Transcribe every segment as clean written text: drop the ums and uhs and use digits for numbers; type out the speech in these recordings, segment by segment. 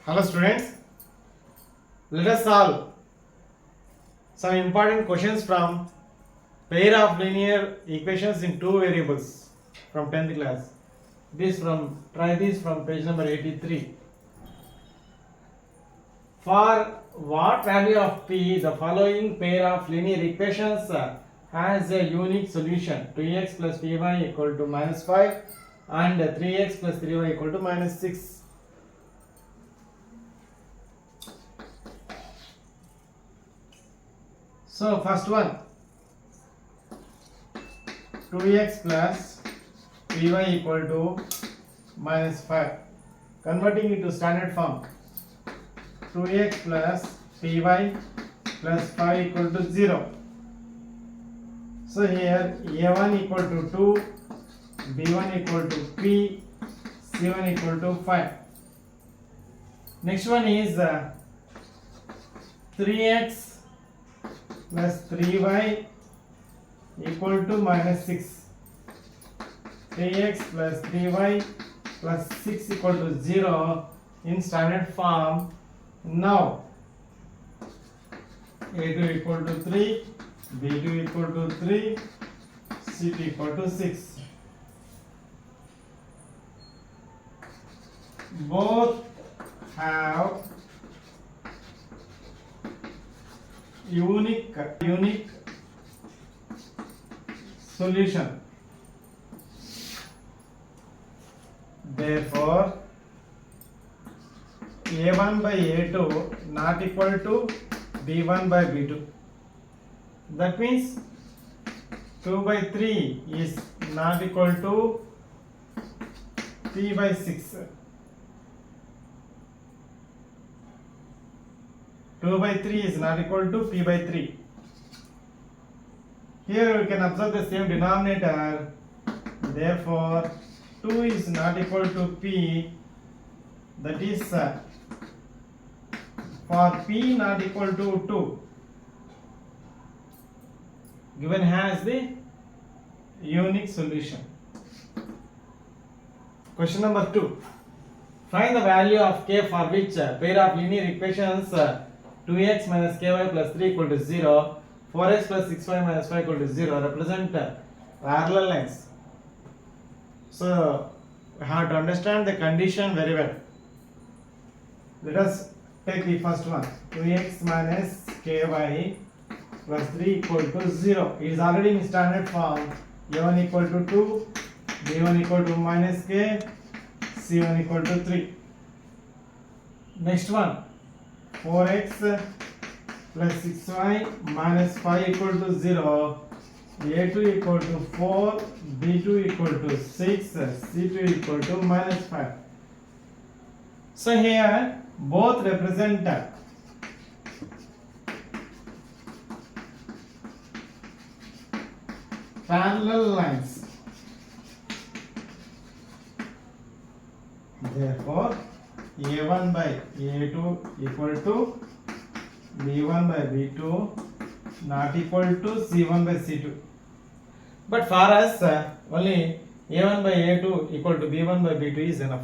Hello students, let us solve some important questions from pair of linear equations in two variables from 10th class. Try this from page number 83. For what value of p the following pair of linear equations has a unique solution? 2x plus py equal to minus 5 and 3x plus 3y equal to minus 6. So first one, 2x plus py equal to minus 5. Converting it to standard form, 2x plus py plus 5 equal to 0. So here a1 equal to 2, b1 equal to p, c1 equal to 5. Next one is 3x plus 3y equal to minus 6. 3x plus 3y plus 6 equal to 0 in standard form. Now a2 equal to 3, b2 equal to 3, c2 equal to 6. Both have unique solution. Therefore, a1 by a2 not equal to b1 by b2. That means 2 by 3 is not equal to p by 6. 2 by 3 is not equal to p by 3. Here we can observe the same denominator. Therefore, 2 is not equal to p. That is for p not equal to 2. Given has the unique solution. Question number 2. Find the value of k for which pair of linear equations 2x minus ky plus 3 equal to 0, 4x plus 6y minus 5 equal to 0 represent parallel lines. So we have to understand the condition very well. Let us take the first one. 2x minus ky plus 3 equal to 0. It is already in standard form. a1 equal to 2, b1 equal to minus k, c1 equal to 3. Next one, 4x plus 6y minus 5 equal to 0, a2 equal to 4, b2 equal to 6, c2 equal to minus 5. So here both represent parallel lines. Therefore, a1 by a2 equal to b1 by b2 not equal to c1 by c2. But for us, only a1 by a2 equal to b1 by b2 is enough.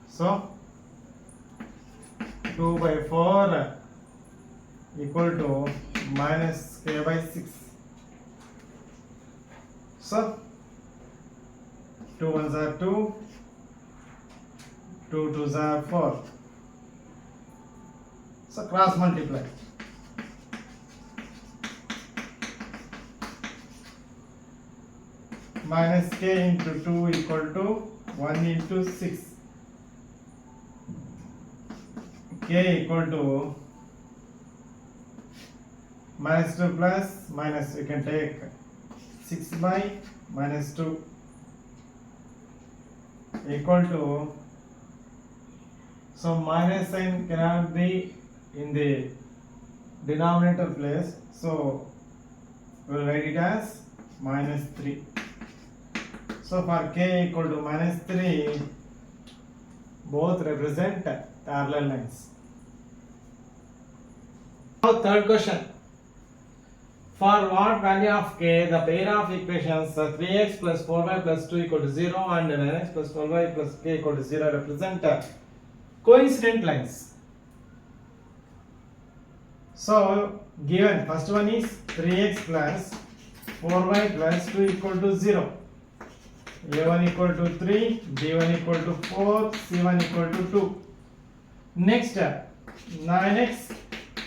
So, 2 by 4 equal to minus k by 6. So, 2 ones are 2, 2 twos are 4. So, cross multiply. Minus k into 2 equal to 1 into 6. K equal to minus 2 plus minus, you can take 6 by minus 2 equal to, so minus sign cannot be in the denominator place, so we will write it as minus 3. So for k equal to minus 3, both represent parallel lines. Now third question. For what value of k the pair of equations 3x plus 4y plus 2 equal to 0 and 9x plus 12y plus k equal to 0 represent coincident lines. So given first one is 3x plus 4y plus 2 equal to 0. A1 equal to 3, B1 equal to 4, C1 equal to 2. Next 9x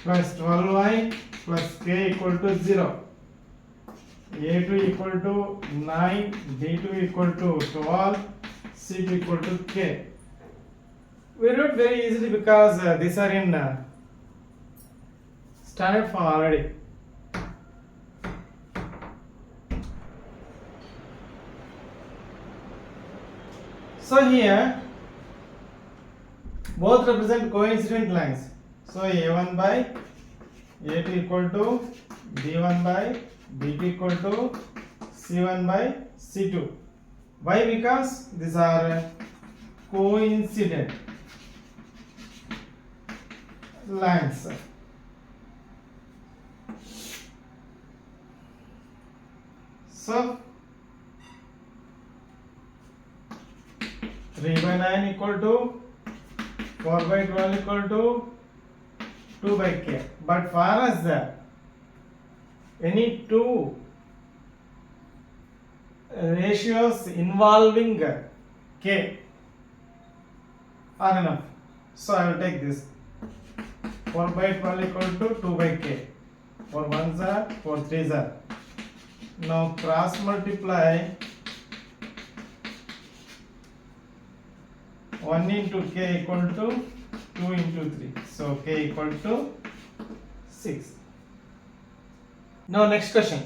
plus 12y plus k equal to 0. A2 equal to 9, B2 equal to 12, C2 equal to k. We wrote very easily because these are in standard form already. So here both represent coincident lines. So A1 by A2 equal to B1 by B2 equal to C1 by C2. Why? Because these are coincident lines. So 3 by 9 equal to 4 by 12 equal to 2 by k. But for us any two ratios involving k are enough. So I will take this 4 by 12 equal to 2 by k. 4 1s are 4 3s are. Now cross multiply 1 into k equal to 2 into 3. So k equal to 6. Now next question.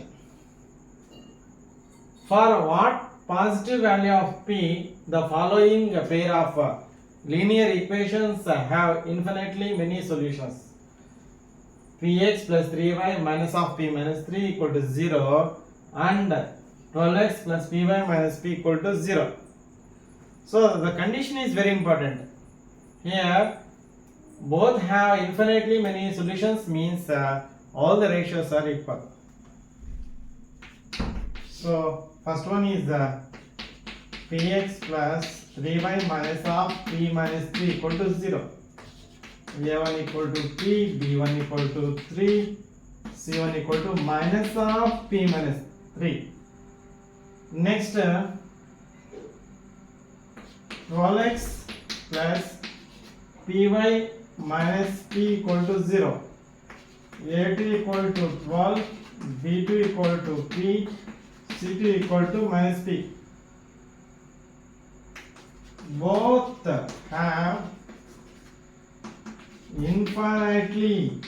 For what positive value of p the following pair of linear equations have infinitely many solutions? Px plus 3y minus of p minus 3 equal to 0 and 12x plus py minus p equal to 0. So the condition is very important. Here both have infinitely many solutions means all the ratios are equal. So first one is px plus 3y minus of p minus 3 equal to 0. A1 equal to p, B1 equal to 3, C1 equal to minus of p minus 3. Next 12x plus py minus p equal to 0. A2 equal to 12, B2 equal to p, C2 equal to minus p. Both have infinitely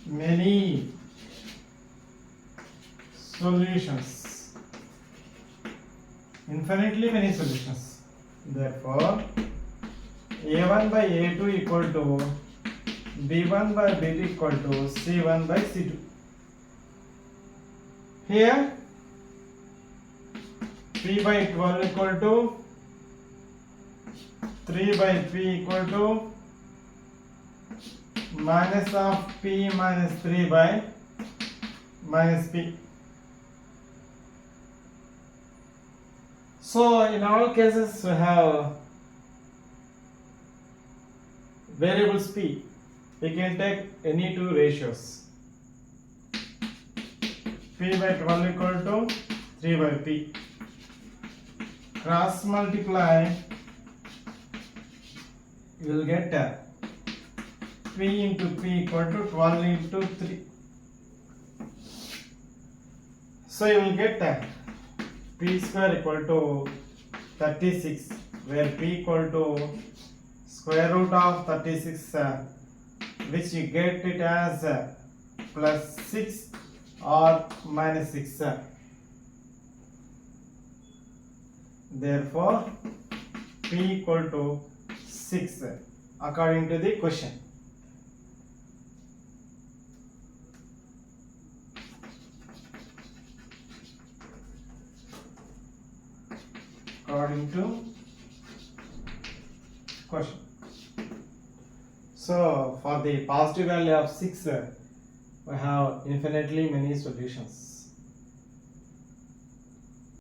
many solutions. Infinitely many solutions. Therefore, A1 by A2 equal to B1 by B2 equal to C1 by C2. Here, P by 12 equal to 3 by P equal to minus of P minus 3 by minus P. So in all cases we have variables P. We can take any two ratios. P by 12 equal to 3 by P. Cross multiply, you will get P into P equal to 12 into 3. So you will get P square equal to 36, where P equal to square root of 36, which you get it as plus 6 or minus 6. Therefore, P equal to 6 according to the question. According to question. So for the positive value of 6, we have infinitely many solutions.